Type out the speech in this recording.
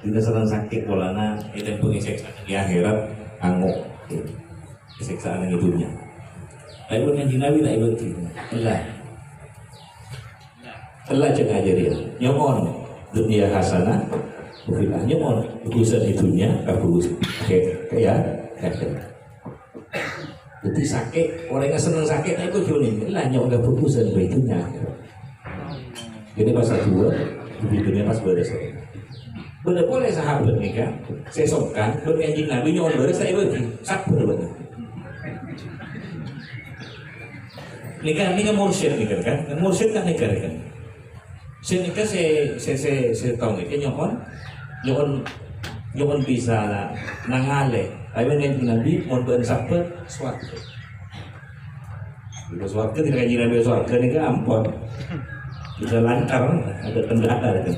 dina senang sakit polana itu pengisiksa di akhirat angok siksaan yang itunya. Tapi kanjeng Nabi tak ibeti. Allah jangan aja dia nyomon dunia hasanah bukan nyomon urusan itunya kabus kayak jadi sakit orang yang senang sakit itu jonin lah nyomon keputusan itunya. Ini pasal 2 di dunia pas beres. Bener boleh sahabat nih kan sesokan berkanjeng Nabi nyomon beres saya ibeti sak bener. Nikah mursyid nih kan mursyid kan nikah kan. Saya tahu nih, nyokon bisa lah nangale. Tapi yang Nabi mau bersabda suatu. Bila suatu tidak kaji Nabi suatu ni kan ampun. Bisa lancar, ada kendala kan.